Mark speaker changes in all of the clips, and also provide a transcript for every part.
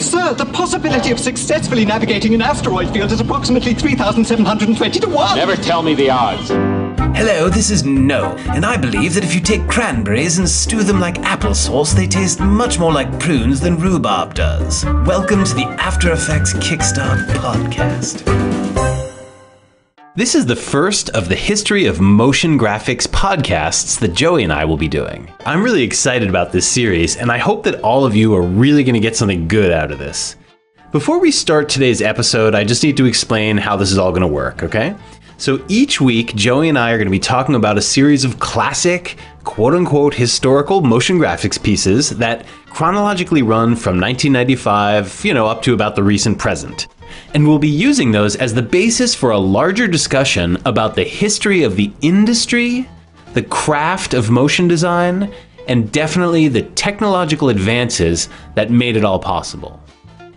Speaker 1: Sir, the possibility of successfully navigating an asteroid field is approximately 3,720 to 1.
Speaker 2: Never tell me the odds.
Speaker 3: Hello, this is No, and I believe that if you take cranberries and stew them like applesauce, they taste much more like prunes than rhubarb does. Welcome to the After Effects Kickstart podcast.
Speaker 4: This is the first of the History of Motion Graphics podcasts that Joey and I will be doing. I'm really excited about this series, and I hope that all of you are really going to get something good out of this. Before we start today's episode, I just need to explain how this is all going to work, okay? So each week, Joey and I are going to be talking about a series of classic, quote-unquote, historical motion graphics pieces that chronologically run from 1995, up to about the recent present. And we'll be using those as the basis for a larger discussion about the history of the industry, the craft of motion design, and definitely the technological advances that made it all possible.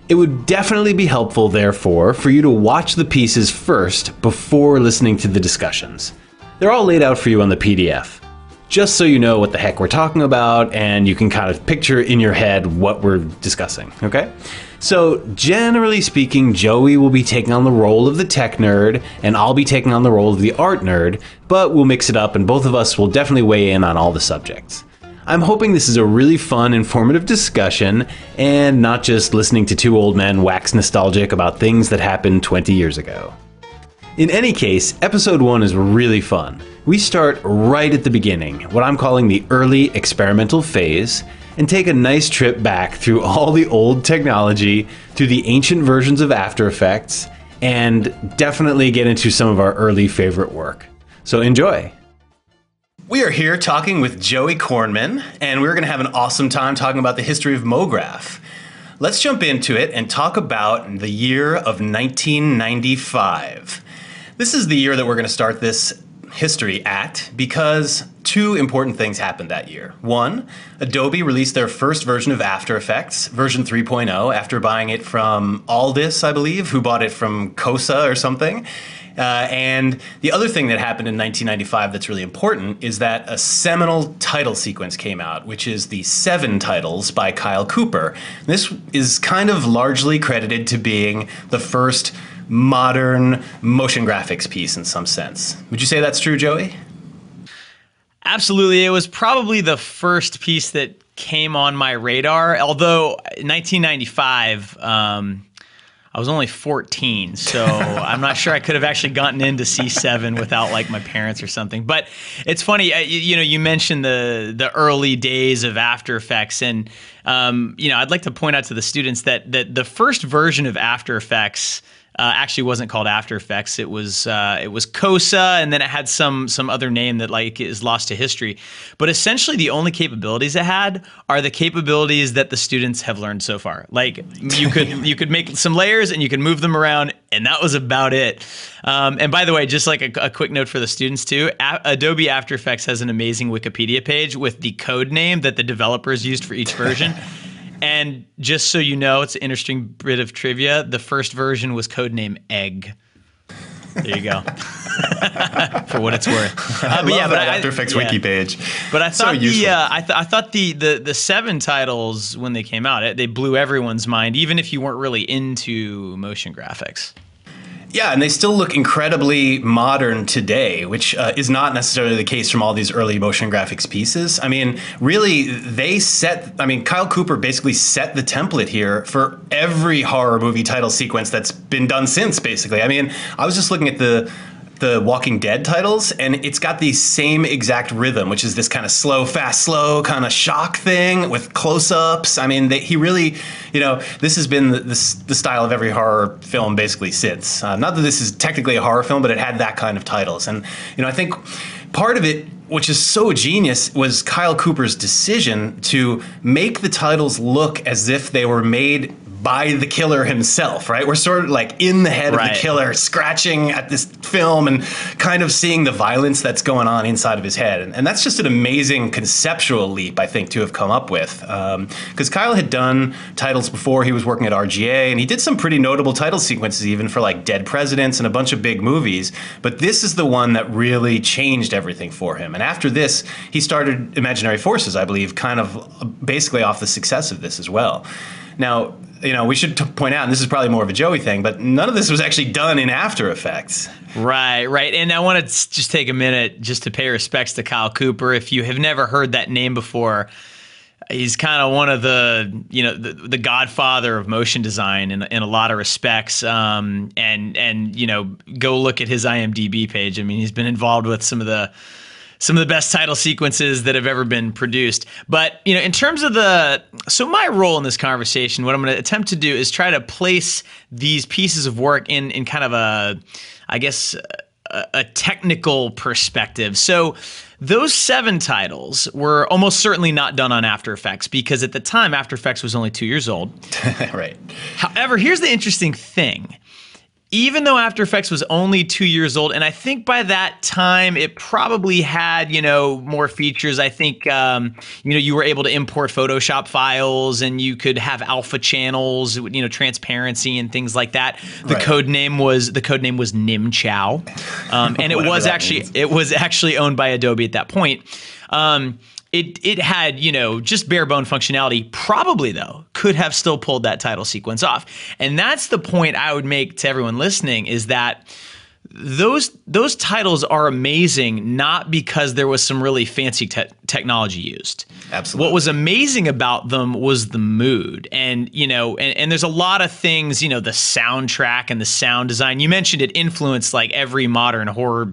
Speaker 4: It would definitely be helpful, therefore, for you to watch the pieces first before listening to the discussions. They're all laid out for you on the PDF, just so you know what the heck we're talking about and you can kind of picture in your head what we're discussing, okay? So, generally speaking, Joey will be taking on the role of the tech nerd, and I'll be taking on the role of the art nerd, but we'll mix it up and both of us will definitely weigh in on all the subjects. I'm hoping this is a really fun, informative discussion, and not just listening to two old men wax nostalgic about things that happened 20 years ago. In any case, episode 1 is really fun. We start right at the beginning, what I'm calling the early experimental phase, and take a nice trip back through all the old technology, through the ancient versions of After Effects, and definitely get into some of our early favorite work. So enjoy! We are here talking with Joey Kornman, and we're going to have an awesome time talking about the history of MoGraph. Let's jump into it and talk about the year of 1995. This is the year that we're going to start this history at because two important things happened that year. One, Adobe released their first version of After Effects, version 3.0, after buying it from Aldis, I believe, who bought it from Kosa or something. And the other thing that happened in 1995 that's really important is that a seminal title sequence came out, which is the 7 titles by Kyle Cooper. This is kind of largely credited to being the first modern motion graphics piece in some sense. Would you say that's true, Joey?
Speaker 5: Absolutely. It was probably the first piece that came on my radar, although in 1995, I was only 14, so I'm not sure I could have actually gotten into C7 without like my parents or something. But it's funny, you mentioned the early days of After Effects, and I'd like to point out to the students that the first version of After Effects actually wasn't called After Effects. It was Kosa, and then it had some other name that like is lost to history. But essentially, the only capabilities it had are the capabilities that the students have learned so far. Like you could make some layers and you could move them around, and that was about it. And by the way, just like a quick note for the students too, Adobe After Effects has an amazing Wikipedia page with the code name that the developers used for each version. And just so you know, it's an interesting bit of trivia. The first version was codename Egg. There you go. For what it's worth.
Speaker 6: I love that After Effects wiki page.
Speaker 5: But I thought
Speaker 6: so
Speaker 5: I thought the 7 titles when they came out, they blew everyone's mind, even if you weren't really into motion graphics.
Speaker 6: Yeah, and they still look incredibly modern today, which is not necessarily the case from all these early motion graphics pieces. I mean, really, Kyle Cooper basically set the template here for every horror movie title sequence that's been done since, basically. I mean, I was just looking at the Walking Dead titles, and it's got the same exact rhythm, which is this kind of slow, fast, slow kind of shock thing with close-ups. I mean, he really, this has been the style of every horror film basically since. Not that this is technically a horror film, but it had that kind of titles. And, I think part of it, which is so genius, was Kyle Cooper's decision to make the titles look as if they were made by the killer himself, right? We're sort of like in the head of the killer, scratching at this film and kind of seeing the violence that's going on inside of his head. And that's just an amazing conceptual leap, I think, to have come up with. Because Kyle had done titles before. He was working at RGA, and he did some pretty notable title sequences even for like Dead Presidents and a bunch of big movies. But this is the one that really changed everything for him. And after this, he started Imaginary Forces, I believe, kind of basically off the success of this as well. Now, we should point out, and this is probably more of a Joey thing, but none of this was actually done in After Effects.
Speaker 5: Right. And I want to just take a minute just to pay respects to Kyle Cooper. If you have never heard that name before, he's kind of one of the godfather of motion design in a lot of respects. And go look at his IMDb page. I mean, he's been involved with some of the best title sequences that have ever been produced. But, in terms of so my role in this conversation, what I'm going to attempt to do is try to place these pieces of work in kind of a technical perspective. So those 7 titles were almost certainly not done on After Effects, because at the time, After Effects was only 2 years old.
Speaker 6: Right.
Speaker 5: However, here's the interesting thing. Even though After Effects was only 2 years old, and I think by that time it probably had, more features. I think, you were able to import Photoshop files, and you could have alpha channels, transparency and things like that. The code name was Nim Chow, and it was actually owned by Adobe at that point. It had, just bare bone functionality, probably though, could have still pulled that title sequence off. And that's the point I would make to everyone listening, is that those titles are amazing, not because there was some really fancy technology used.
Speaker 6: Absolutely.
Speaker 5: What was amazing about them was the mood. And, and there's a lot of things, the soundtrack and the sound design. You mentioned it influenced like every modern horror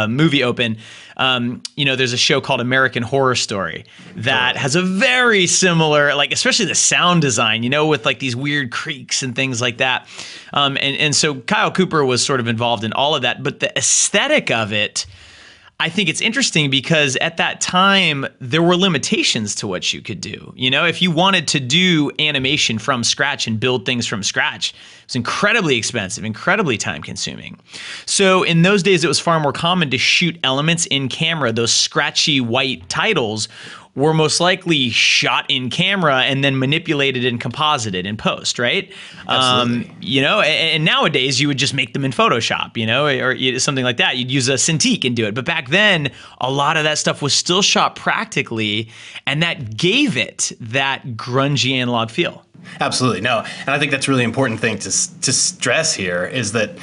Speaker 5: movie open. There's a show called American Horror Story that has a very similar, especially the sound design, with like these weird creaks and things like that. And so Kyle Cooper was sort of involved in all of that, but the aesthetic of it, I think it's interesting because at that time, there were limitations to what you could do. If you wanted to do animation from scratch and build things from scratch, it was incredibly expensive, incredibly time consuming. So in those days, it was far more common to shoot elements in camera. Those scratchy white titles were most likely shot in camera and then manipulated and composited in post, right?
Speaker 6: Absolutely.
Speaker 5: And nowadays you would just make them in Photoshop, or something like that. You'd use a Cintiq and do it. But back then, a lot of that stuff was still shot practically, and that gave it that grungy analog feel.
Speaker 6: Absolutely. No. And I think that's a really important thing to stress here, is that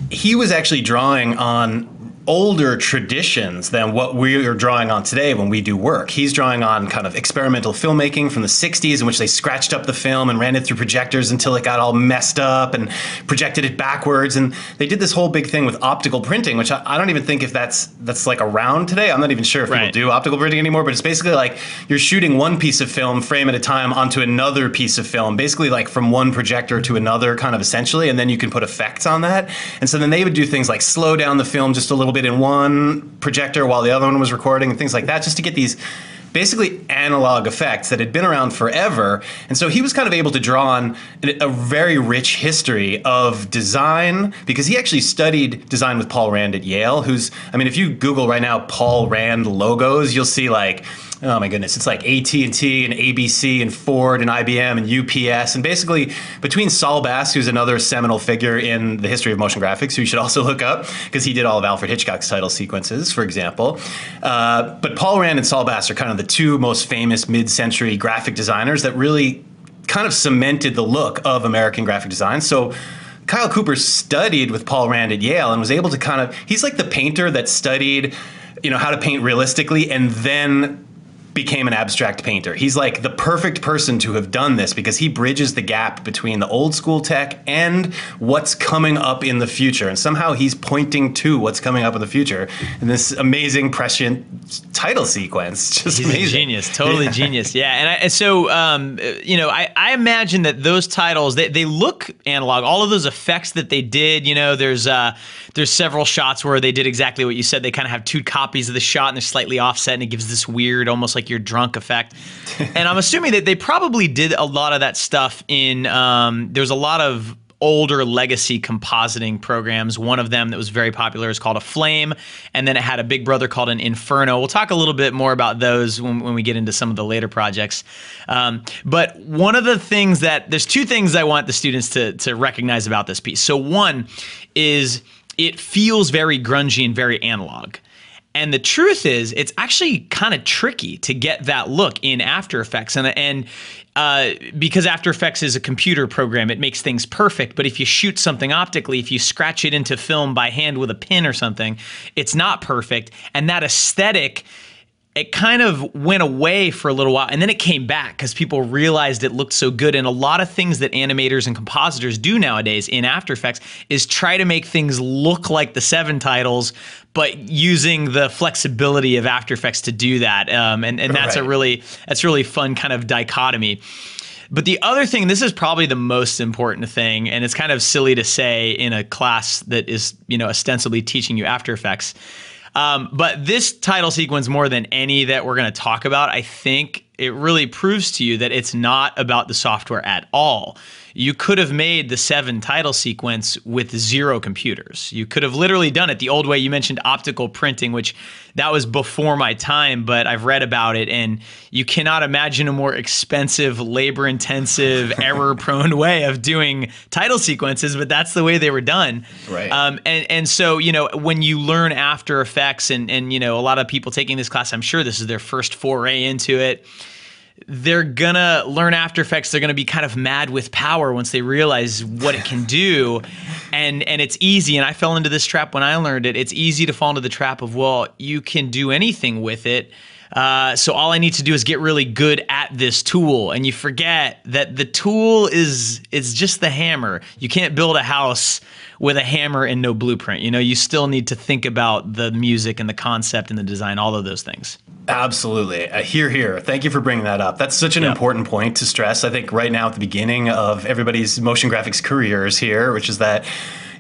Speaker 6: he was actually drawing on older traditions than what we are drawing on today when we do work. He's drawing on kind of experimental filmmaking from the 60s, in which they scratched up the film and ran it through projectors until it got all messed up and projected it backwards. And they did this whole big thing with optical printing, which I don't even think if that's like around today. I'm not even sure if people do optical printing anymore, but it's basically like you're shooting one piece of film frame at a time onto another piece of film, basically like from one projector to another, kind of essentially, and then you can put effects on that. And so then they would do things like slow down the film just a little bit in one projector while the other one was recording and things like that, just to get these basically analog effects that had been around forever. And so he was kind of able to draw on a very rich history of design, because he actually studied design with Paul Rand at Yale, if you Google right now Paul Rand logos, you'll see oh my goodness, it's like AT&T and ABC and Ford and IBM and UPS. And basically between Saul Bass, who's another seminal figure in the history of motion graphics, who you should also look up because he did all of Alfred Hitchcock's title sequences, for example. But Paul Rand and Saul Bass are kind of the two most famous mid-century graphic designers that really kind of cemented the look of American graphic design. So Kyle Cooper studied with Paul Rand at Yale and was able to he's like the painter that studied, how to paint realistically and then became an abstract painter. He's like the perfect person to have done this, because he bridges the gap between the old school tech and what's coming up in the future. And somehow he's pointing to what's coming up in the future in this amazing prescient title sequence. Just
Speaker 5: He's
Speaker 6: amazing.
Speaker 5: A genius, totally genius. Yeah. And so, I imagine that those titles, they look analog. All of those effects that they did, there's several shots where they did exactly what you said. They kind of have two copies of the shot and they're slightly offset, and it gives this weird, almost like you're drunk effect. And I'm assuming that they probably did a lot of that stuff in, there's a lot of older legacy compositing programs. One of them that was very popular is called a Flame, and then it had a big brother called an Inferno. We'll talk a little bit more about those when we get into some of the later projects. But one of the things there's two things I want the students to recognize about this piece. So one is it feels very grungy and very analog. And the truth is, it's actually kind of tricky to get that look in After Effects. And because After Effects is a computer program, it makes things perfect. But if you shoot something optically, if you scratch it into film by hand with a pin or something, it's not perfect. And that aesthetic, it kind of went away for a little while, and then it came back because people realized it looked so good. And a lot of things that animators and compositors do nowadays in After Effects is try to make things look like the 7 titles, but using the flexibility of After Effects to do that. And that's that's really fun kind of dichotomy. But the other thing, this is probably the most important thing, and it's kind of silly to say in a class that is, ostensibly teaching you After Effects. But this title sequence, more than any that we're going to talk about, I think it really proves to you that it's not about the software at all. You could have made the 7 title sequence with 0 computers. You could have literally done it the old way. You mentioned optical printing, which that was before my time, but I've read about it, and you cannot imagine a more expensive, labor-intensive, error-prone way of doing title sequences, but that's the way they were done.
Speaker 6: Right.
Speaker 5: And so, when you learn After Effects, and a lot of people taking this class, I'm sure this is their first foray into it, they're gonna learn After Effects. They're gonna be kind of mad with power once they realize what it can do, and it's easy. And I fell into this trap when I learned it. It's easy to fall into the trap of, well, you can do anything with it. So all I need to do is get really good at this tool, and you forget that the tool is just the hammer. You can't build a house with a hammer and no blueprint. You still need to think about the music and the concept and the design, all of those things.
Speaker 6: Absolutely. Here. Thank you for bringing that up. That's such an important point to stress, I think, right now at the beginning of everybody's motion graphics careers here, which is that,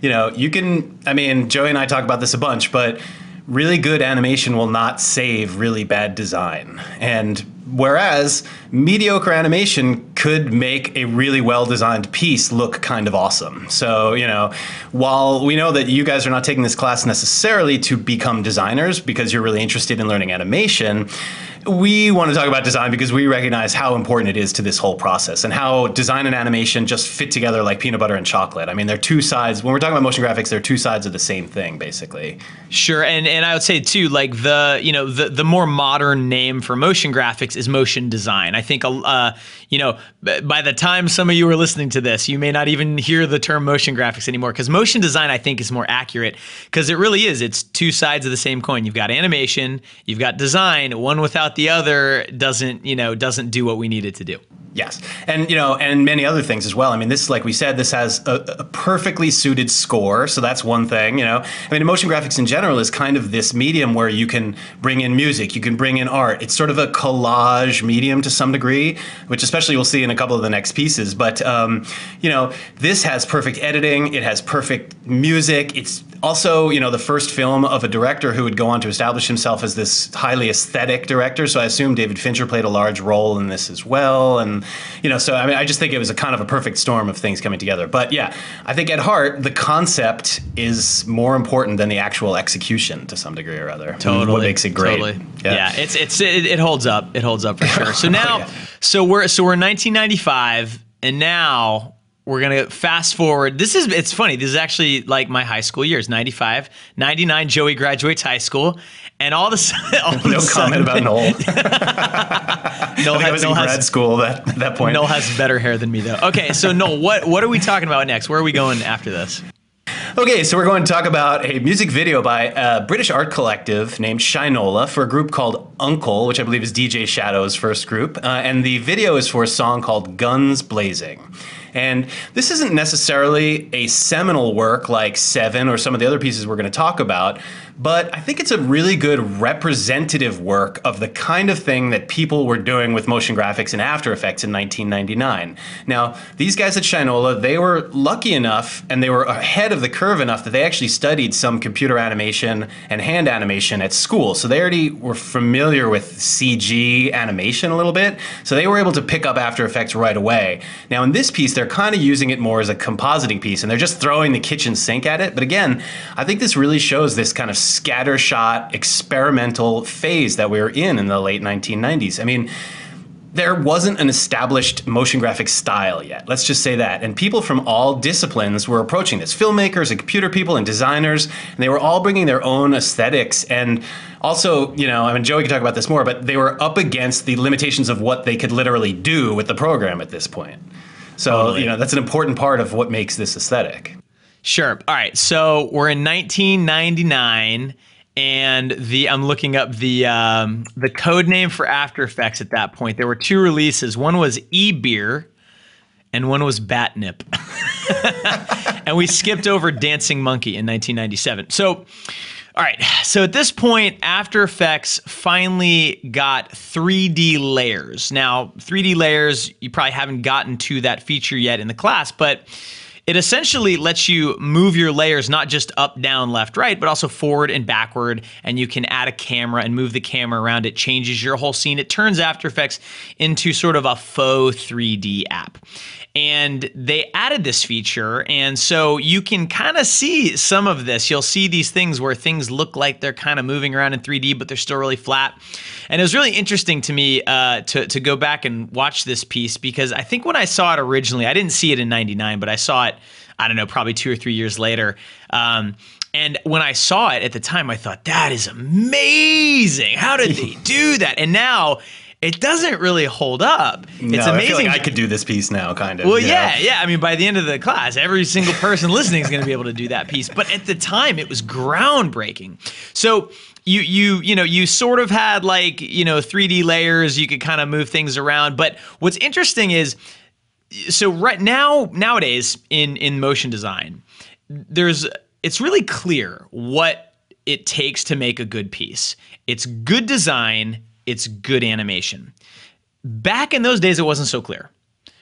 Speaker 6: you can, Joey and I talk about this a bunch, but really good animation will not save really bad design. And whereas mediocre animation could make a really well-designed piece look kind of awesome. So, while we know that you guys are not taking this class necessarily to become designers because you're really interested in learning animation, we want to talk about design because we recognize how important it is to this whole process and how design and animation just fit together like peanut butter and chocolate. They're two sides. When we're talking about motion graphics, they're two sides of the same thing, basically.
Speaker 5: Sure, and I would say too, like the more modern name for motion graphics is motion design. I think by the time some of you are listening to this, you may not even hear the term motion graphics anymore, because motion design, I think, is more accurate, because it really is. It's two sides of the same coin. You've got animation, you've got design. One without the other doesn't do what we need it to do.
Speaker 6: Yes, and and many other things as well. This, like we said, this has a perfectly suited score, so that's one thing. Motion graphics in general is kind of this medium where you can bring in music, you can bring in art. It's sort of a collage medium to some degree, which especially we'll see in a couple of the next pieces. But this has perfect editing, it has perfect music. It's also, the first film of a director who would go on to establish himself as this highly aesthetic director. So I assume David Fincher played a large role in this as well. And so I just think it was a kind of a perfect storm of things coming together. But yeah, I think at heart, the concept is more important than the actual execution to some degree or other.
Speaker 5: Totally.
Speaker 6: What makes it great.
Speaker 5: Totally. Yeah, it holds up. It holds up for sure. So now, so we're in 1995, and now we're going to fast forward. It's funny. This is actually like my high school years, 95, 99, Joey graduates high school. And all of a sudden,
Speaker 6: no comment about Noel. I was in grad school at that point.
Speaker 5: Noel has better hair than me, though. Okay, so Noel, what are we talking about next? Where are we going after this?
Speaker 6: Okay, so we're going to talk about a music video by a British art collective named Shinola for a group called Uncle, which I believe is DJ Shadow's first group. And the video is for a song called Guns Blazing. And this isn't necessarily a seminal work like Seven or some of the other pieces we're going to talk about, but I think it's a really good representative work of the kind of thing that people were doing with motion graphics and After Effects in 1999. Now, these guys at Shinola, they were lucky enough and they were ahead of the curve enough that they actually studied some computer animation and hand animation at school. So they already were familiar with CG animation a little bit. So they were able to pick up After Effects right away. Now, in this piece, they're kind of using it more as a compositing piece, and they're just throwing the kitchen sink at it. But again, I think this really shows this kind of scattershot experimental phase that we were in the late 1990s. there wasn't an established motion graphics style yet. Let's just say that. And people from all disciplines were approaching this. Filmmakers and computer people and designers, and they were all bringing their own aesthetics. And also, I mean, Joey can talk about this more, but they were up against the limitations of what they could literally do with the program at this point. So,
Speaker 5: Totally.
Speaker 6: that's an important part of what makes this aesthetic.
Speaker 5: Sure. All right. So we're in 1999. And I'm looking up the code name for After Effects at that point. There were two releases. One was E-Beer and one was Batnip. And we skipped over Dancing Monkey in 1997. So, all right. So at this point, After Effects finally got 3D layers. Now, 3D layers, you probably haven't gotten to that feature yet in the class, but it essentially lets you move your layers not just up, down, left, right, but also forward and backward, and you can add a camera and move the camera around. It changes your whole scene. It turns After Effects into sort of a faux 3D app. And they added this feature, and so you can kind of see some of this. You'll see these things where things look like they're kind of moving around in 3D, but they're still really flat. And it was really interesting to me to go back and watch this piece, because I think when I saw it originally, I didn't see it in 99, but I saw it, I don't know, probably 2 or 3 years later. And when I saw it at the time, I thought, that is amazing. How did they do that? And now it doesn't really hold up.
Speaker 6: No,
Speaker 5: It's amazing.
Speaker 6: I feel like I could do this piece now, kind of.
Speaker 5: Well, yeah. I mean, by the end of the class, every single person listening is going to be able to do that piece. But at the time, it was groundbreaking. So you sort of had 3D layers. You could kind of move things around. But what's interesting is, so nowadays in motion design, it's really clear what it takes to make a good piece. It's good design. It's good animation. Back in those days, it wasn't so clear,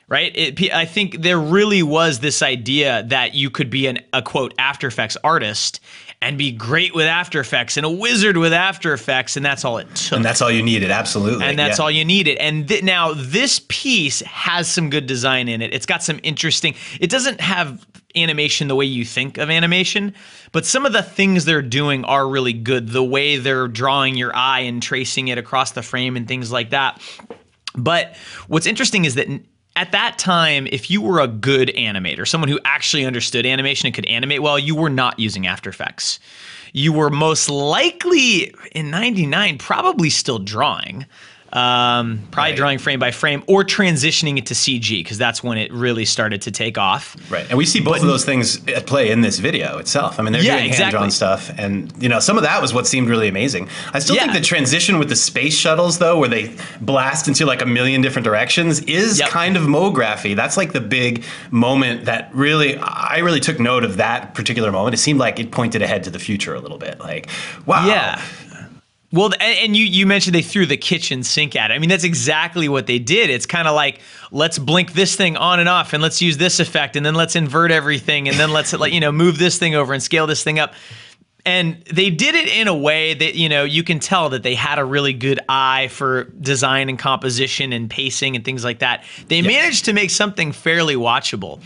Speaker 5: right? I think there really was this idea that you could be a quote After Effects artist and be great with After Effects and a wizard with After Effects, and that's all it took.
Speaker 6: And that's all you needed, absolutely.
Speaker 5: And that's all you needed. And now this piece has some good design in it. It's got some interesting, it doesn't have animation the way you think of animation, but some of the things they're doing are really good. The way they're drawing your eye and tracing it across the frame and things like that. But what's interesting is that at that time, if you were a good animator, someone who actually understood animation and could animate well, you were not using After Effects. You were most likely, in 99, probably still drawing. Drawing frame by frame or transitioning it to CG, because that's when it really started to take off.
Speaker 6: Right. And we see both of those things at play in this video itself. I mean, they're doing hand-drawn stuff. And, some of that was what seemed really amazing. I still think the transition with the space shuttles, though, where they blast into a million different directions is kind of MoGraphy. That's the big moment that I really took note of that particular moment. It seemed like it pointed ahead to the future a little bit. Wow.
Speaker 5: Yeah. Well, and you mentioned they threw the kitchen sink at it. I mean, that's exactly what they did. It's kind of like, let's blink this thing on and off, and let's use this effect, and then let's invert everything, and then let's move this thing over and scale this thing up. And they did it in a way that, you can tell that they had a really good eye for design and composition and pacing and things like that. They managed to make something fairly watchable.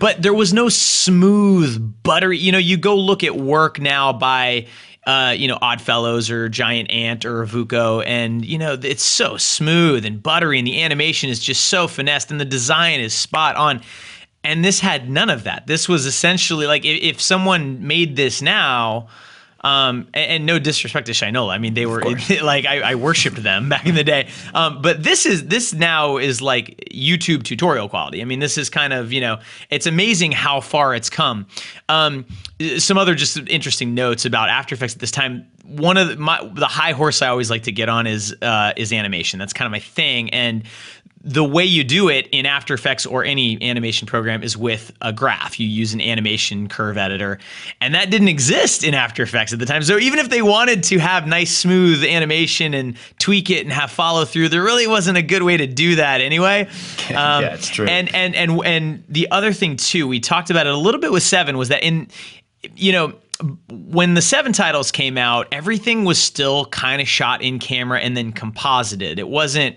Speaker 5: But there was no smooth, buttery, you go look at work now by Oddfellows or Giant Ant or Vuko, and it's so smooth and buttery, and the animation is just so finessed, and the design is spot on. And this had none of that. This was essentially if someone made this now, and no disrespect to Shinola, I mean they were I worshipped them back in the day. But this now is YouTube tutorial quality. I mean, this is kind of it's amazing how far it's come. Some other just interesting notes about After Effects at this time. One of the high horse I always like to get on is animation. That's kind of my thing. And the way you do it in After Effects or any animation program is with a graph. You use an animation curve editor, and that didn't exist in After Effects at the time. So even if they wanted to have nice, smooth animation and tweak it and have follow through, there really wasn't a good way to do that anyway.
Speaker 6: Yeah, it's true.
Speaker 5: And the other thing too, we talked about it a little bit with 7, was that when the 7 titles came out, everything was still kind of shot in camera and then composited. It wasn't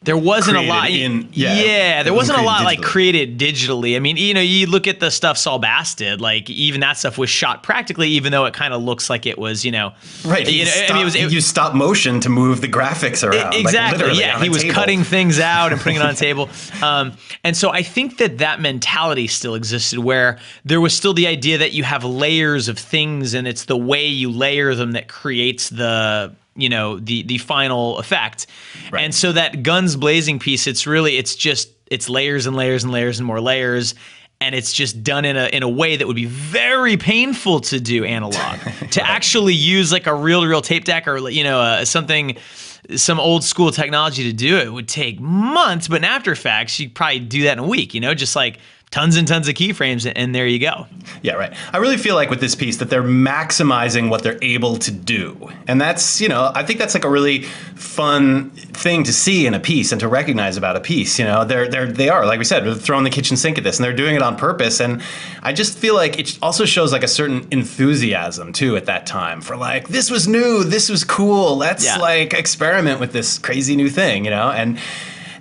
Speaker 5: there wasn't a lot. There wasn't a lot like created digitally. I mean, you look at the stuff Saul Bass did, like even that stuff was shot practically, even though it kind of looks like it was,
Speaker 6: right. You stop motion to move the graphics around.
Speaker 5: Exactly. Like he was cutting things out and putting it on a table. And so I think that mentality still existed, where there was still the idea that you have layers of things, and it's the way you layer them that creates the final effect. Right. And so that guns blazing piece, it's layers and layers and layers and more layers. And it's just done in a way that would be very painful to do analog. To actually use like a reel-to-reel tape deck or some old school technology to do it would take months. But in After Effects, you probably do that in a week. Just like tons and tons of keyframes, and there you go.
Speaker 6: Yeah, right. I really feel like with this piece that they're maximizing what they're able to do. And that's, I think that's like a really fun thing to see in a piece and to recognize about a piece. They are, like we said, they're throwing the kitchen sink at this, and they're doing it on purpose. And I just feel like it also shows like a certain enthusiasm too at that time for like, this was new, this was cool, let's like experiment with this crazy new thing, And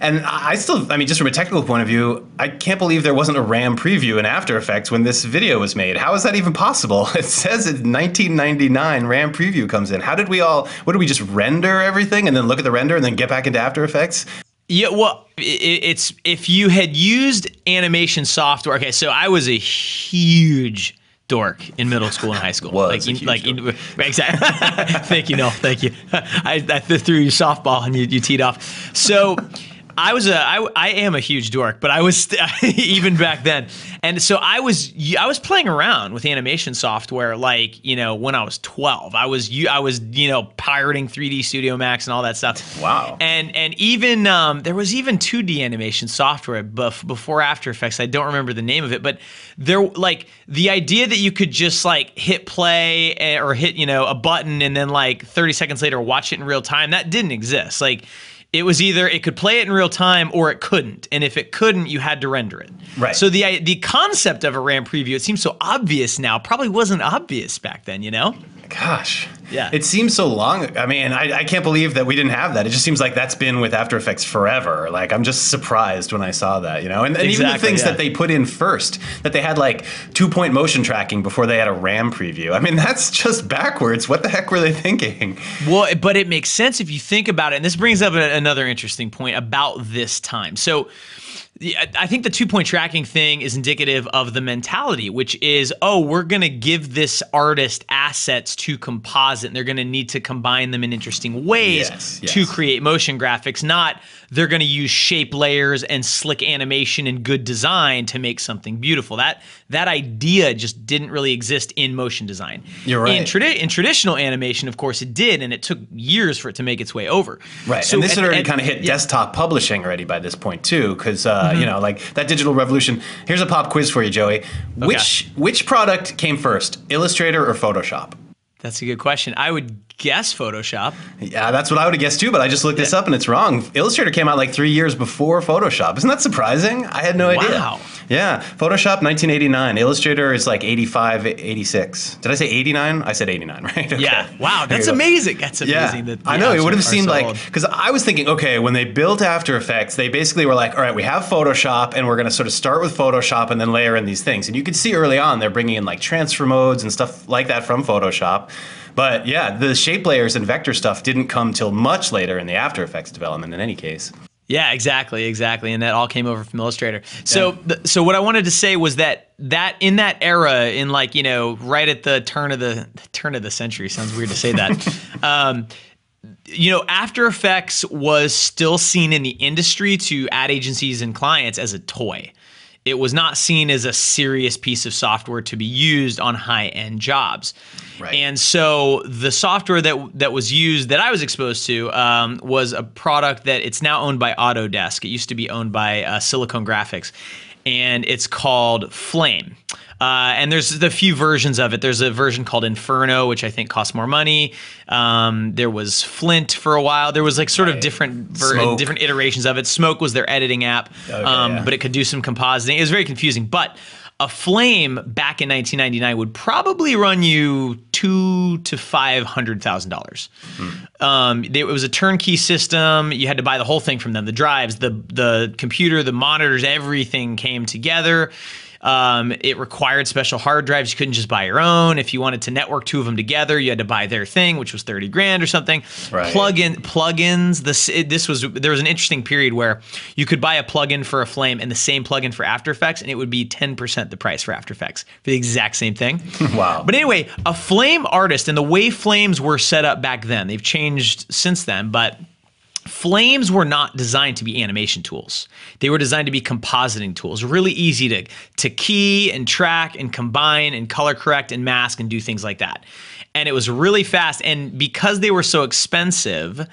Speaker 6: I mean, just from a technical point of view, I can't believe there wasn't a RAM preview in After Effects when this video was made. How is that even possible? It says in 1999, RAM preview comes in. What did we just render everything and then look at the render and then get back into After Effects?
Speaker 5: Yeah, well, it's if you had used animation software. Okay, so I was a huge dork in middle school and high school. Exactly. Thank you, Noel. Thank you. I threw you softball and you teed off. So I am a huge dork, but I was even back then. And so I was playing around with animation software when I was 12. I was pirating 3D Studio Max and all that stuff.
Speaker 6: Wow.
Speaker 5: And even there was even 2D animation software before After Effects. I don't remember the name of it, but there the idea that you could just hit play or hit a button and then 30 seconds later watch it in real time, that didn't exist. It was either it could play it in real time or it couldn't. And if it couldn't, you had to render it.
Speaker 6: Right.
Speaker 5: So the concept of a RAM preview, it seems so obvious now, probably wasn't obvious back then,
Speaker 6: Gosh.
Speaker 5: Yeah.
Speaker 6: It seems so long. I mean, I can't believe that we didn't have that. It just seems like that's been with After Effects forever. I'm just surprised when I saw that, And even the things that they put in first, that they had 2-point motion tracking before they had a RAM preview. I mean, that's just backwards. What the heck were they thinking?
Speaker 5: Well, but it makes sense if you think about it. And this brings up another interesting point about this time. So I think the 2-point tracking thing is indicative of the mentality, which is, we're going to give this artist assets to composite, and they're going to need to combine them in interesting ways to create motion graphics, not they're going to use shape layers and slick animation and good design to make something beautiful. That idea just didn't really exist in motion design.
Speaker 6: You're right.
Speaker 5: In traditional animation, of course, it did, and it took years for it to make its way over.
Speaker 6: Right, so, and this had already kind of hit desktop publishing already by this point, too, because, that digital revolution. Here's a pop quiz for you, Joey.
Speaker 5: Okay.
Speaker 6: Which product came first, Illustrator or Photoshop?
Speaker 5: That's a good question. I would guess Photoshop.
Speaker 6: Yeah, that's what I would have guessed too, but I just looked this up and it's wrong. Illustrator came out 3 years before Photoshop. Isn't that surprising? I had no idea.
Speaker 5: Wow.
Speaker 6: Yeah, Photoshop 1989. Illustrator is 85, 86. Did I say 89? I said 89, right? Okay.
Speaker 5: Yeah. Wow, that's amazing. That's amazing.
Speaker 6: Yeah. I know, it would have seemed because I was thinking, okay, when they built After Effects, they basically were all right, we have Photoshop and we're going to sort of start with Photoshop and then layer in these things. And you could see early on they're bringing in transfer modes and stuff like that from Photoshop. But yeah, the shape layers and vector stuff didn't come till much later in the After Effects development in any case.
Speaker 5: Yeah, exactly, and that all came over from Illustrator. So, so what I wanted to say was that in that era, in right at the turn of the century, sounds weird to say that. After Effects was still seen in the industry to ad agencies and clients as a toy. It was not seen as a serious piece of software to be used on high-end jobs.
Speaker 6: Right.
Speaker 5: And so the software that was used, that I was exposed to, was a product that it's now owned by Autodesk. It used to be owned by Silicon Graphics. And it's called Flame. And there's a few versions of it. There's a version called Inferno, which I think costs more money. There was Flint for a while. There was different iterations of it. Smoke was their editing app, but it could do some compositing. It was very confusing. But A flame back in 1999 would probably run you $200,000 to $500,000. It was a turnkey system. You had to buy the whole thing from them. The drives, the computer, the monitors, everything came together. It required special hard drives. You couldn't just buy your own. If you wanted to network two of them together, you had to buy their thing, which was $30,000 or something.
Speaker 6: Right.
Speaker 5: Plugins. There was an interesting period where you could buy a plugin for a flame and the same plugin for After Effects, and it would be 10% the price for After Effects for the exact same thing.
Speaker 6: Wow.
Speaker 5: But anyway, a flame artist, and the way flames were set up back then, they've changed since then, but flames were not designed to be animation tools. They were designed to be compositing tools, really easy to key and track and combine and color correct and mask and do things like that. And it was really fast. And because they were so expensive,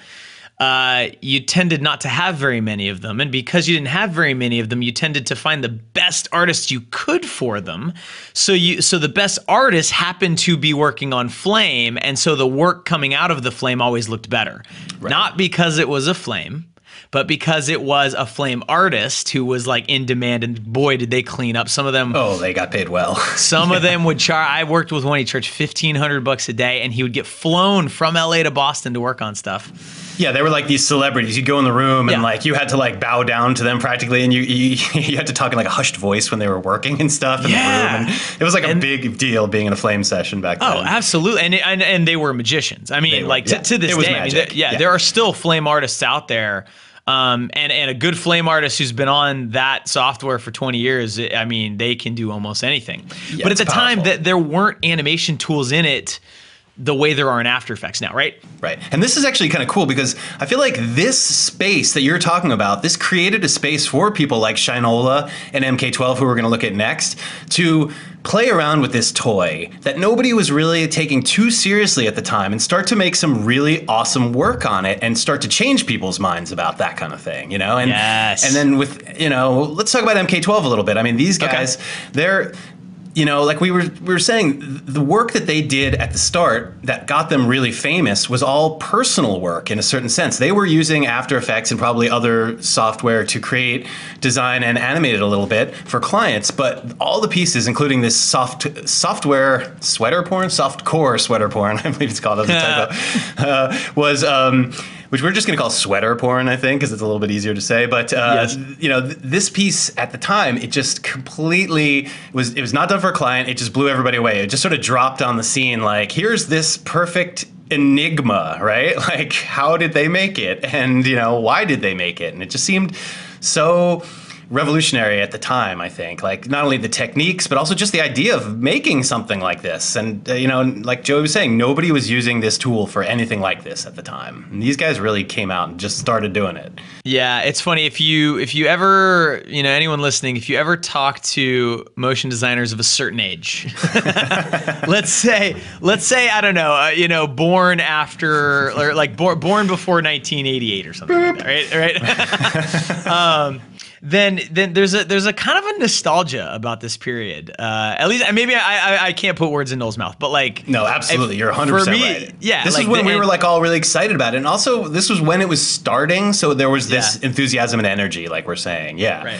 Speaker 5: you tended not to have very many of them. And because you didn't have very many of them, you tended to find the best artists you could for them. So the best artists happened to be working on flame. And so the work coming out of the flame always looked better. Right. Not because it was a flame, but because it was a flame artist who was like in demand, and boy, did they clean up. Some of them.
Speaker 6: Oh, they got paid well.
Speaker 5: Some of them would charge. I worked with one, he charged $1,500 a day, and he would get flown from LA to Boston to work on stuff.
Speaker 6: Yeah, they were like these celebrities. You'd go in the room and like you had to like bow down to them practically, and you had to talk in like a hushed voice when they were working and stuff in the room. And it was like a big deal being in a flame session back then.
Speaker 5: Oh, absolutely. And they were magicians. I mean, like to this day,
Speaker 6: magic.
Speaker 5: There are still flame artists out there. And a good flame artist who's been on that software for 20 years, I mean, they can do almost anything.
Speaker 6: Yeah,
Speaker 5: but at the
Speaker 6: powerful.
Speaker 5: time, there weren't animation tools in it the way there are in After Effects now, right?
Speaker 6: Right. And this is actually kind of cool because I feel like this space that you're talking about, this created a space for people like Shinola and MK12, who we're going to look at next, to play around with this toy that nobody was really taking too seriously at the time and start to make some really awesome work on it and start to change people's minds about that kind of thing, you know? And,
Speaker 5: yes.
Speaker 6: And then with, you know, let's talk about MK12 a little bit. I mean, these guys, they're... You know, like we were saying, the work that they did at the start that got them really famous was all personal work in a certain sense. They were using After Effects and probably other software to create, design, and animate it a little bit for clients. But all the pieces, including this softcore sweater porn, I believe it's called as a typo, which we're just going to call sweater porn, I think, because it's a little bit easier to say. But
Speaker 5: yes.
Speaker 6: You know, this piece at the time, it just completely it was not done for a client. It just blew everybody away. It just sort of dropped on the scene like, here's this perfect enigma, right? Like, how did they make it? And, you know, why did they make it? And it just seemed so revolutionary at the time, I think. Like, not only the techniques, but also just the idea of making something like this. And, you know, like Joey was saying, nobody was using this tool for anything like this at the time. And these guys really came out and just started doing it.
Speaker 5: Yeah, it's funny. If you ever, you know, anyone listening, if you ever talk to motion designers of a certain age, let's say, I don't know, you know, born after, or like born before 1988 or something like that, right? Then there's a kind of a nostalgia about this period. At least maybe I can't put words in Noel's mouth, but like
Speaker 6: no, absolutely, you're 100% right.
Speaker 5: Yeah,
Speaker 6: this
Speaker 5: like
Speaker 6: is when we were like all really excited about it, and also this was when it was starting, so there was this enthusiasm and energy, like we're saying,
Speaker 5: Right.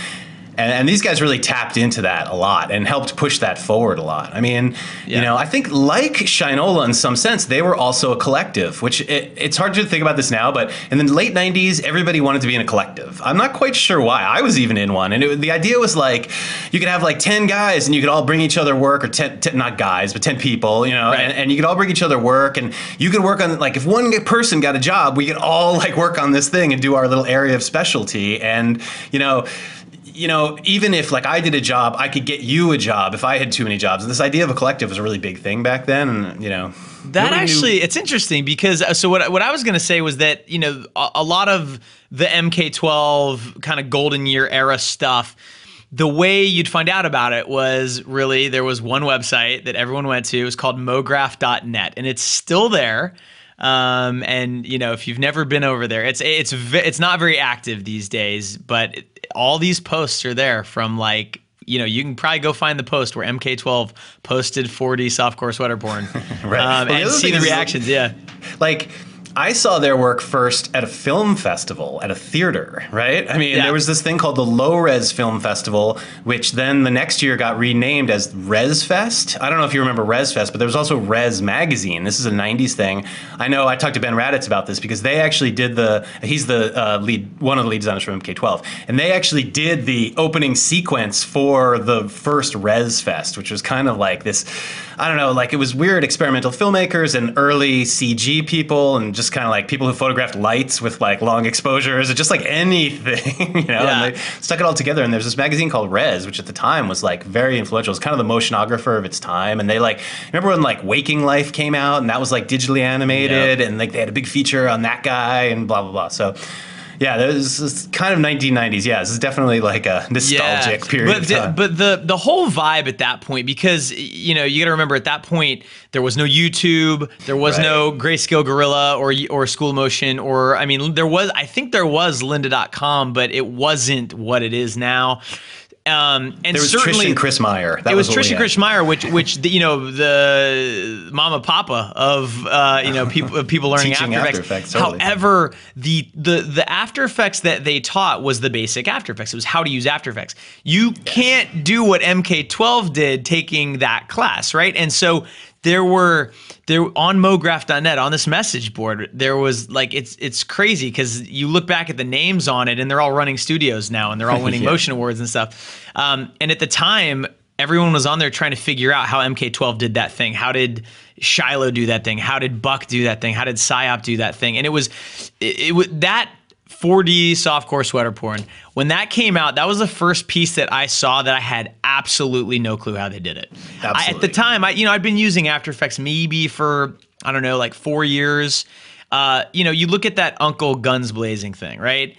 Speaker 6: And these guys really tapped into that a lot and helped push that forward a lot. I mean, you know, I think like Shinola in some sense, they were also a collective, which it's hard to think about this now, but in the late 90s, everybody wanted to be in a collective. I'm not quite sure why. I was even in one. And the idea was like, you could have like 10 guys and you could all bring each other work, or 10 not guys, but 10 people, you know, and you could all bring each other work, and you could work on, like, if one person got a job, we could all like work on this thing and do our little area of specialty. And, you know, even if like I did a job, I could get you a job if I had too many jobs. And this idea of a collective was a really big thing back then. And, you know,
Speaker 5: that actually, it's interesting because so what I was going to say was that, you know, a lot of the MK12 kind of golden year era stuff, the way you'd find out about it was really, there was one website that everyone went to. It was called MoGraph.net, and it's still there. And you know, if you've never been over there, it's not very active these days, but all these posts are there from, like, you know, you can probably go find the post where MK12 posted 4D softcore sweater porn,
Speaker 6: right.
Speaker 5: and see the reactions. Like
Speaker 6: I saw their work first at a film festival, at a theater, right? I mean, there was this thing called the Low Res Film Festival, which then the next year got renamed as Res Fest. I don't know if you remember Res Fest, but there was also Res Magazine. This is a 90s thing. I know I talked to Ben Raditz about this because they actually did he's the one of the lead designers from MK12, and they actually did the opening sequence for the first Res Fest, which was kind of like this, I don't know, like it was weird experimental filmmakers and early CG people and just kind of like people who photographed lights with like long exposures or just like anything, you know, and they stuck it all together. And there's this magazine called Res, which at the time was like very influential. It was kind of the motionographer of its time. And they like, remember when like Waking Life came out and that was like digitally animated and like they had a big feature on that guy and blah, blah, blah. So yeah, this is kind of 1990s. Yeah, this is definitely like a nostalgic period of time.
Speaker 5: But the whole vibe at that point, because, you know, you got to remember at that point, there was no YouTube, there was no Grayscale Gorilla or School Motion, or, I mean, I think there was lynda.com, but it wasn't what it is now. And
Speaker 6: there was
Speaker 5: certainly
Speaker 6: Trish and Chris Meyer.
Speaker 5: It was Trish and Chris Meyer, which you know, the mama papa of you know, people learning After Effects.
Speaker 6: Totally.
Speaker 5: However, the After Effects that they taught was the basic After Effects. It was how to use After Effects. You can't do what MK12 did taking that class, right? And so there on MoGraph.net, on this message board, there was like, it's crazy because you look back at the names on it and they're all running studios now and they're all winning motion awards and stuff. And at the time, everyone was on there trying to figure out how MK12 did that thing. How did Shiloh do that thing? How did Buck do that thing? How did PSYOP do that thing? And it was that 4D softcore sweater porn. When that came out, that was the first piece that I saw that I had absolutely no clue how they did it. At the time, I'd been using After Effects maybe for, I don't know, like 4 years. You know, you look at that Uncle Guns Blazing thing, right?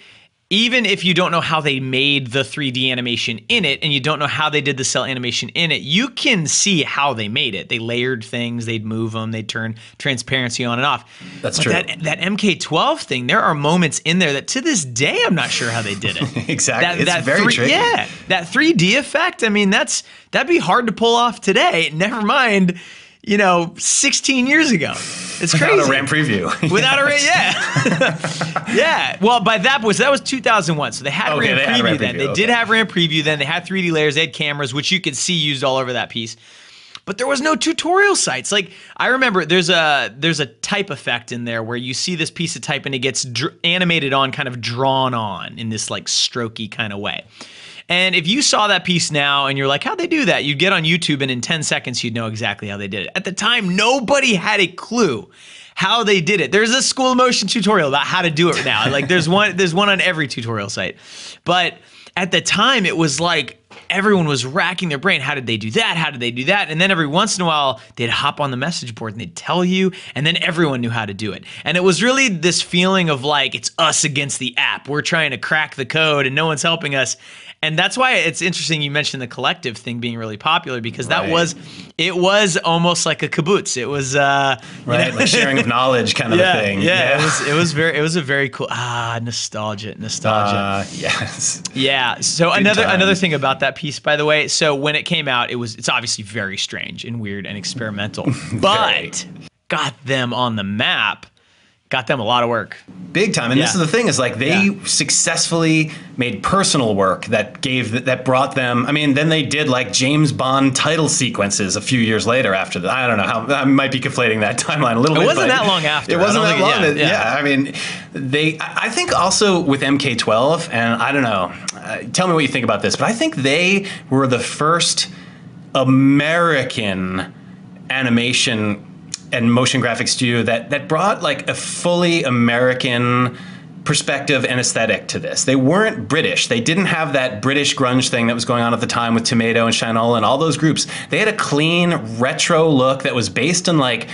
Speaker 5: Even if you don't know how they made the 3D animation in it and you don't know how they did the cell animation in it, you can see how they made it. They layered things, they'd move them, they'd turn transparency on and off.
Speaker 6: That's true.
Speaker 5: That MK12 thing, there are moments in there that to this day I'm not sure how they did it.
Speaker 6: Exactly. It's very tricky.
Speaker 5: Yeah, that 3D effect, I mean, that'd be hard to pull off today. Never mind, you know, 16 years ago. It's crazy.
Speaker 6: Without a RAM preview.
Speaker 5: Without a RAM, yeah. Yeah. Well, by that was 2001. So they had RAM preview then. They did have RAM preview then. They had 3D layers. They had cameras, which you could see used all over that piece. But there was no tutorial sites. Like, I remember there's a type effect in there where you see this piece of type and it gets animated on, kind of drawn on in this like strokey kind of way. And if you saw that piece now and you're like, how'd they do that? You'd get on YouTube and in 10 seconds, you'd know exactly how they did it. At the time, nobody had a clue how they did it. There's a School Motion tutorial about how to do it now. Like there's one on every tutorial site. But at the time, it was like everyone was racking their brain. How did they do that? How did they do that? And then every once in a while, they'd hop on the message board and they'd tell you, and then everyone knew how to do it. And it was really this feeling of like, it's us against the app. We're trying to crack the code and no one's helping us. And that's why it's interesting you mentioned the collective thing being really popular, because it was almost like a kibbutz. It was
Speaker 6: like sharing of knowledge kind of a thing.
Speaker 5: Yeah, it was a very cool nostalgia.
Speaker 6: Yes.
Speaker 5: Yeah. So another thing about that piece, by the way, so when it came out, it's obviously very strange and weird and experimental, but got them on the map. Got them a lot of work.
Speaker 6: Big time. And this is the thing, is like they successfully made personal work that brought them. I mean, then they did like James Bond title sequences a few years later after that. I don't know how, I might be conflating that timeline a little bit.
Speaker 5: It wasn't that long after.
Speaker 6: It wasn't that long. I mean, I think also with MK12, and I don't know, tell me what you think about this, but I think they were the first American animation and motion graphics studio that brought like a fully American perspective and aesthetic to this. They weren't British. They didn't have that British grunge thing that was going on at the time with Tomato and Shinola and all those groups. They had a clean retro look that was based on like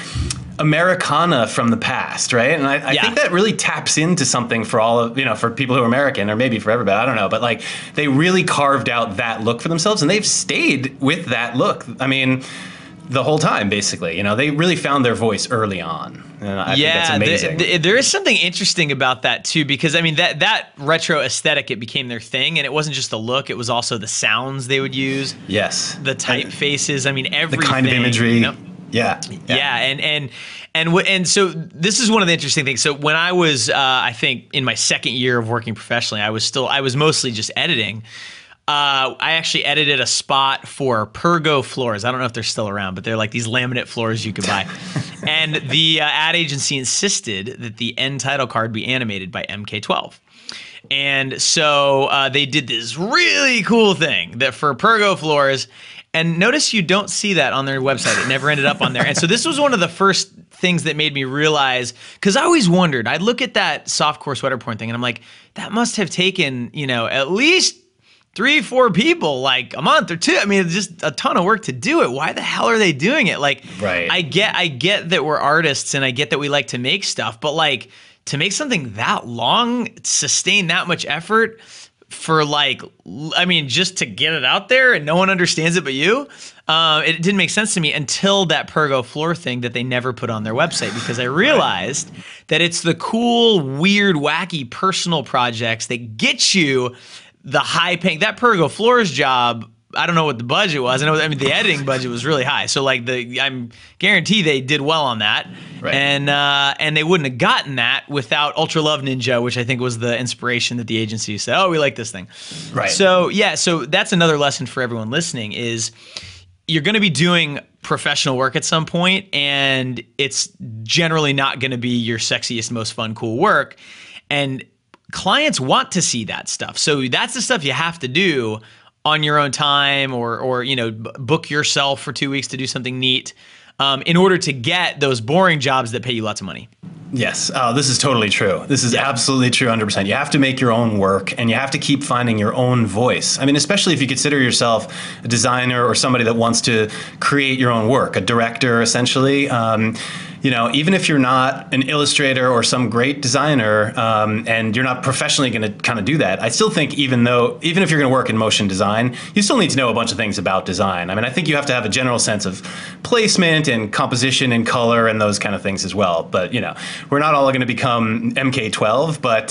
Speaker 6: Americana from the past, right? And I think that really taps into something for all of, for people who are American, or maybe for everybody, I don't know, but like they really carved out that look for themselves, and they've stayed with that look. I mean, the whole time, basically. They really found their voice early on. And I think that's amazing.
Speaker 5: There is something interesting about that, too, because, I mean, that retro aesthetic, it became their thing, and it wasn't just the look, it was also the sounds they would use.
Speaker 6: Yes.
Speaker 5: The typefaces, I mean, everything.
Speaker 6: The kind of imagery. Yeah.
Speaker 5: And so this is one of the interesting things. So when I was, I think in my second year of working professionally, I was mostly just editing. I actually edited a spot for Pergo floors. I don't know if they're still around, but they're like these laminate floors you could buy. And the ad agency insisted that the end title card be animated by MK12. And so they did this really cool thing that for Pergo floors. And notice you don't see that on their website. It never ended up on there. And so this was one of the first things that made me realize, because I always wondered, I'd look at that softcore sweater porn thing and I'm like, that must have taken, at least 3-4 people like a month or two. I mean, it's just a ton of work to do it. Why the hell are they doing it? Like,
Speaker 6: right.
Speaker 5: I get that we're artists and I get that we like to make stuff, but like to make something that long, sustain that much effort for just to get it out there and no one understands it but you, it didn't make sense to me until that Pergo floor thing that they never put on their website, because I realized that it's the cool, weird, wacky personal projects that get you the high paying. That Pergo floors job, I don't know what the budget was. I mean, the editing budget was really high. So like I'm guarantee they did well on that.
Speaker 6: Right.
Speaker 5: And they wouldn't have gotten that without Ultra Love Ninja, which I think was the inspiration that the agency said, oh, we like this thing.
Speaker 6: Right.
Speaker 5: So yeah, so that's another lesson for everyone listening is you're going to be doing professional work at some point, and it's generally not going to be your sexiest, most fun, cool work. And clients want to see that stuff. So that's the stuff you have to do on your own time, or book yourself for 2 weeks to do something neat in order to get those boring jobs that pay you lots of money.
Speaker 6: Yes. This is totally true. This is absolutely true, 100%. You have to make your own work, and you have to keep finding your own voice. I mean, especially if you consider yourself a designer or somebody that wants to create your own work, a director, essentially. Even if you're not an illustrator or some great designer, and you're not professionally going to kind of do that, I still think even if you're going to work in motion design, you still need to know a bunch of things about design. I mean, I think you have to have a general sense of placement and composition and color and those kind of things as well. But we're not all going to become MK12, but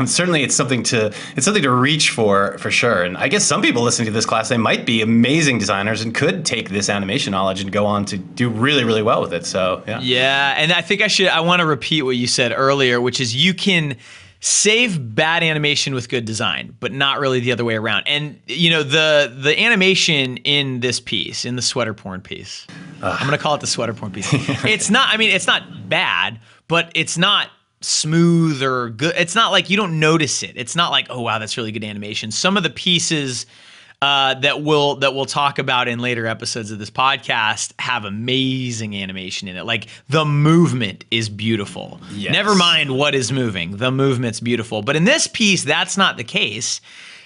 Speaker 6: certainly it's something to reach for sure. And I guess some people listening to this class, they might be amazing designers and could take this animation knowledge and go on to do really, really well with it. So
Speaker 5: yeah. And I think I want to repeat what you said earlier, which is you can save bad animation with good design, but not really the other way around. And the animation in this piece, in the sweater porn piece, I'm going to call it the sweater porn piece. It's not bad, but it's not smooth or good. It's not like you don't notice it. It's not like, oh wow, that's really good animation. Some of the pieces that we'll talk about in later episodes of this podcast have amazing animation in it. Like the movement is beautiful.
Speaker 6: Yes.
Speaker 5: Never mind what is moving. The movement's beautiful. But in this piece, that's not the case.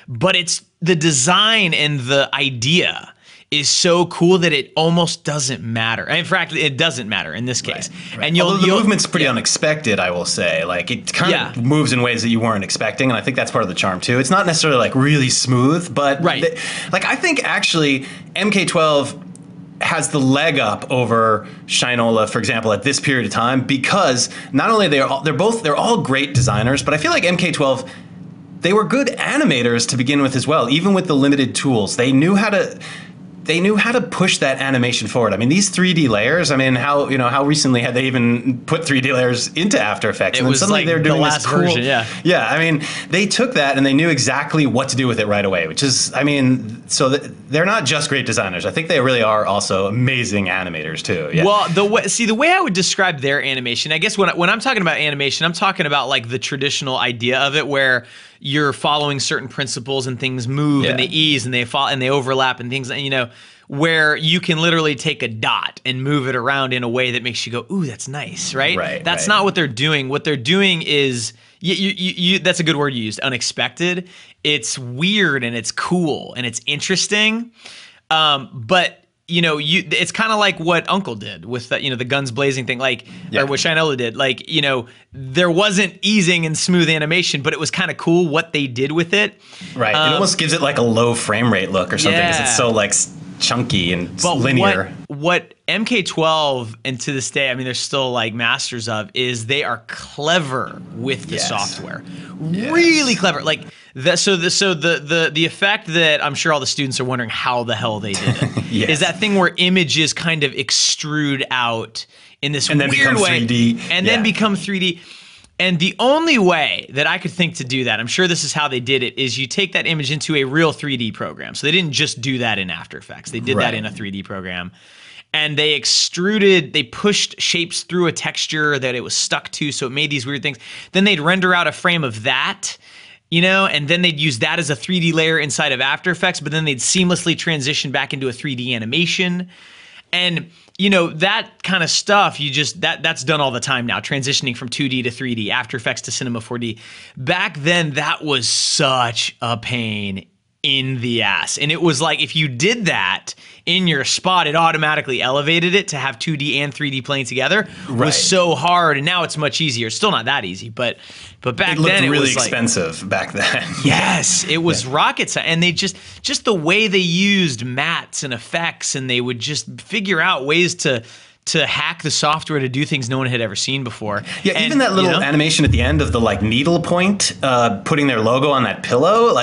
Speaker 5: But it's the design and the idea is so cool that it almost doesn't matter. In fact, it doesn't matter in this case.
Speaker 6: Right.
Speaker 5: And
Speaker 6: although the movement's pretty unexpected, I will say. Like it kind of moves in ways that you weren't expecting, and I think that's part of the charm too. It's not necessarily like really smooth, but I think actually MK12 has the leg up over Shinola, for example, at this period of time, because not only they're all great designers, but I feel like MK12, they were good animators to begin with as well. Even with the limited tools, they knew how to push that animation forward. I mean, these 3D layers, I mean, how recently had they even put 3D layers into After Effects?
Speaker 5: And then suddenly they're doing the last version,
Speaker 6: Yeah, I mean, they took that and they knew exactly what to do with it right away, which is, I mean, so they're not just great designers. I think they really are also amazing animators too. Yeah.
Speaker 5: Well, the way I would describe their animation, I guess when I'm talking about animation, I'm talking about like the traditional idea of it where you're following certain principles and things move and they ease and they fall and they overlap and things, where you can literally take a dot and move it around in a way that makes you go, ooh, that's nice, right? That's not what they're doing. What they're doing is, that's a good word you used, unexpected. It's weird and it's cool and it's interesting, but it's kind of like what Uncle did with the, the guns blazing thing, or what Shinola did. Like, there wasn't easing and smooth animation, but it was kind of cool what they did with it.
Speaker 6: Right. It almost gives it like a low frame rate look or something because it's so like chunky and linear.
Speaker 5: What MK12 and to this day, I mean, they're still like masters of, is they are clever with the software. Really clever. Like the effect that I'm sure all the students are wondering how the hell they did it is that thing where images kind of extrude out in this weird way
Speaker 6: 3D.
Speaker 5: And then become 3D. And the only way that I could think to do that, I'm sure this is how they did it, is you take that image into a real 3D program. So they didn't just do that in After Effects. They did that in a 3D program. And they pushed shapes through a texture that it was stuck to, so it made these weird things. Then they'd render out a frame of that, and then they'd use that as a 3D layer inside of After Effects, but then they'd seamlessly transition back into a 3D animation. And that kind of stuff, that's done all the time now, transitioning from 2D to 3D, After Effects to Cinema 4D. Back then, that was such a pain in the ass. And it was like, if you did that in your spot, it automatically elevated it to have 2D and 3D playing together. Was so hard. And now it's much easier. It's still not that easy, but back then it
Speaker 6: really
Speaker 5: was
Speaker 6: expensive back then.
Speaker 5: Yes, it was rocket science. And they just the way they used mats and effects, and they would just figure out ways to hack the software to do things no one had ever seen before.
Speaker 6: Yeah, and, even that little animation at the end of the needle point, putting their logo on that pillow,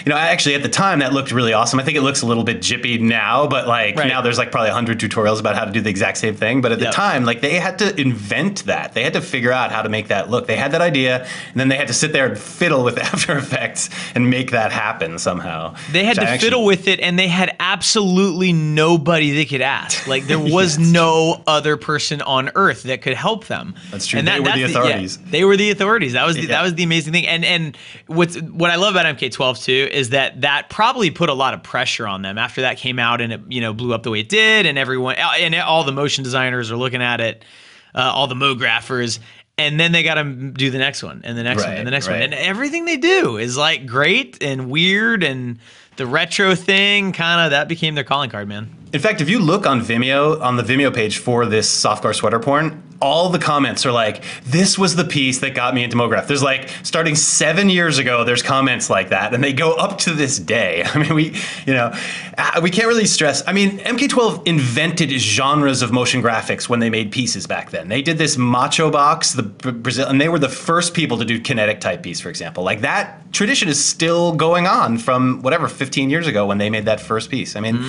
Speaker 6: actually at the time that looked really awesome. I think it looks a little bit jippy now, but now there's probably 100 tutorials about how to do the exact same thing. But at the time, they had to invent that. They had to figure out how to make that look. They had that idea, and then they had to sit there and fiddle with After Effects and make that happen somehow.
Speaker 5: They had to fiddle with it, and they had absolutely nobody they could ask. There was no other person on Earth that could help them.
Speaker 6: That's true. They were the authorities.
Speaker 5: They were the authorities. That was the amazing thing. And what I love about MK12 too is that probably put a lot of pressure on them after that came out and it blew up the way it did, and everyone and all the motion designers are looking at it, all the MoGraphers. And then they got to do the next one and the next one and the next one. And everything they do is great and weird, and the retro thing that became their calling card, man.
Speaker 6: In fact, if you look on Vimeo, on the Vimeo page for this softcore sweater porn, all the comments are like, this was the piece that got me into MoGraph. There's starting 7 years ago, there's comments like that, and they go up to this day. I mean, we can't really stress. I mean, MK12 invented genres of motion graphics when they made pieces back then. They did this Macho Box, and they were the first people to do kinetic type piece, for example. That tradition is still going on from 15 years ago when they made that first piece. I mean,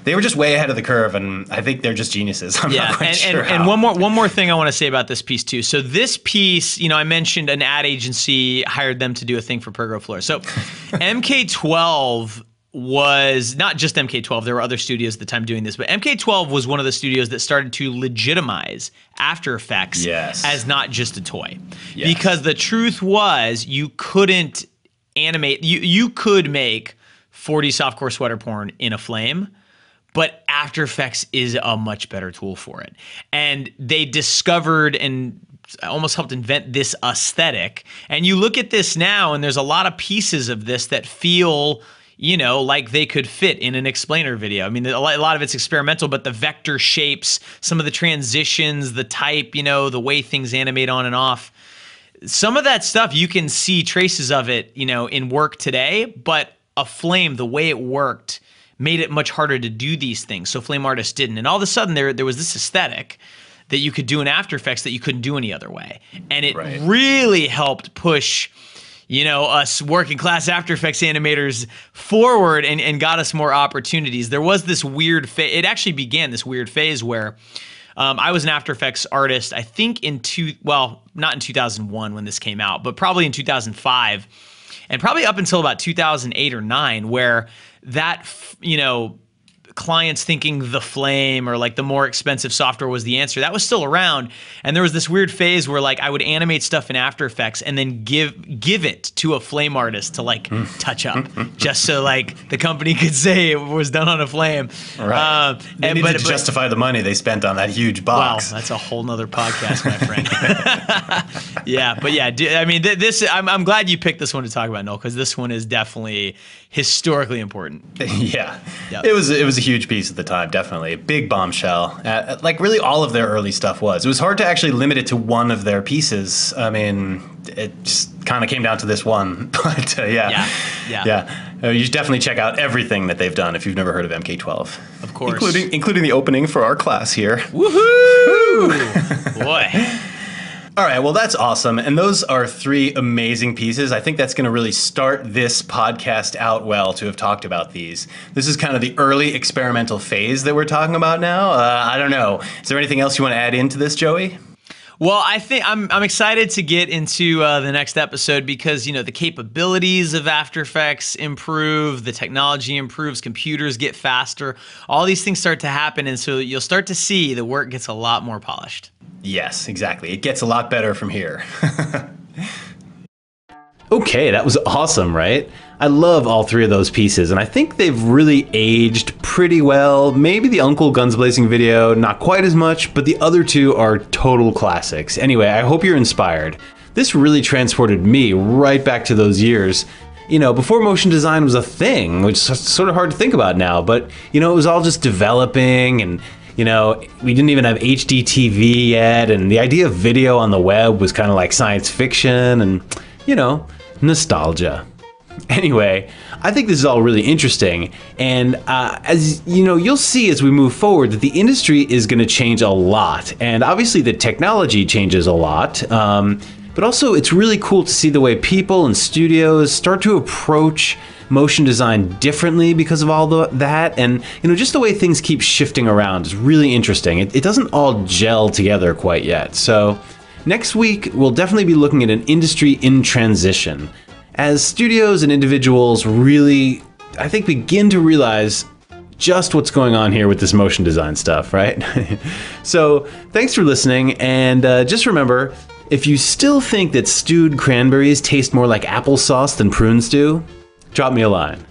Speaker 6: they were just way ahead of the curve, and I think they're just geniuses. I'm not quite sure how.
Speaker 5: And one more thing I want to say about this piece too. So this piece, I mentioned an ad agency hired them to do a thing for Pergo Floor. So MK12 was not just MK12. There were other studios at the time doing this, but MK12 was one of the studios that started to legitimize After Effects as not just a toy. Yes. Because the truth was, you couldn't animate. You could make 4D softcore sweater porn in a flame, but After Effects is a much better tool for it. And they discovered and almost helped invent this aesthetic. And you look at this now, and there's a lot of pieces of this that feel, like they could fit in an explainer video. I mean, a lot of it's experimental, but the vector shapes, some of the transitions, the type, the way things animate on and off, some of that stuff, you can see traces of it, in work today, but a flame, the way it worked, made it much harder to do these things. So flame artists didn't. And all of a sudden there was this aesthetic that you could do in After Effects that you couldn't do any other way. And it really helped push, us working class After Effects animators forward and got us more opportunities. There was this weird phase. It actually began this weird phase where I was an After Effects artist, I think not in 2001 when this came out, but probably in 2005. And probably up until about 2008 or 9, where that, clients thinking the flame or the more expensive software was the answer, that was still around. And there was this weird phase where I would animate stuff in After Effects and then give it to a flame artist to touch up, just so the company could say it was done on a flame.
Speaker 6: Right. They needed to justify the money they spent on that huge box.
Speaker 5: Wow, that's a whole nother podcast, my friend. I'm glad you picked this one to talk about, Noel, because this one is definitely historically important.
Speaker 6: Yeah,
Speaker 5: Yep.
Speaker 6: it was a huge piece at the time, definitely a big bombshell. Like really, all of their early stuff was. It was hard to actually limit it to one of their pieces. I mean, it just kind of came down to this one. But yeah. You should definitely check out everything that they've done if you've never heard of MK12.
Speaker 5: Of course,
Speaker 6: including the opening for our class here.
Speaker 5: Woohoo! Boy.
Speaker 6: All right, well, that's awesome. And those are 3 amazing pieces. I think that's going to really start this podcast out well to have talked about these. This is kind of the early experimental phase that we're talking about now. I don't know. Is there anything else you want to add into this, Joey?
Speaker 5: Well, I think I'm excited to get into the next episode because, the capabilities of After Effects improve, the technology improves, computers get faster. All these things start to happen, and so you'll start to see the work gets a lot more polished.
Speaker 6: Yes, exactly. It gets a lot better from here.
Speaker 4: Okay, that was awesome, right? I love all 3 of those pieces, and I think they've really aged pretty well. Maybe the Uncle Guns Blazing video, not quite as much, but the other 2 are total classics. Anyway, I hope you're inspired. This really transported me right back to those years, before motion design was a thing, which is sort of hard to think about now, but, it was all just developing, and we didn't even have HD TV yet, and the idea of video on the web was kind of like science fiction, and, nostalgia. Anyway, I think this is all really interesting, and as you'll see as we move forward that the industry is going to change a lot, and obviously the technology changes a lot, but also it's really cool to see the way people and studios start to approach motion design differently because of all that, and just the way things keep shifting around is really interesting. It doesn't all gel together quite yet. So next week we'll definitely be looking at an industry in transition as studios and individuals really, I think, begin to realize just what's going on here with this motion design stuff, right? So thanks for listening, and just remember, if you still think that stewed cranberries taste more like applesauce than prunes do, drop me a line.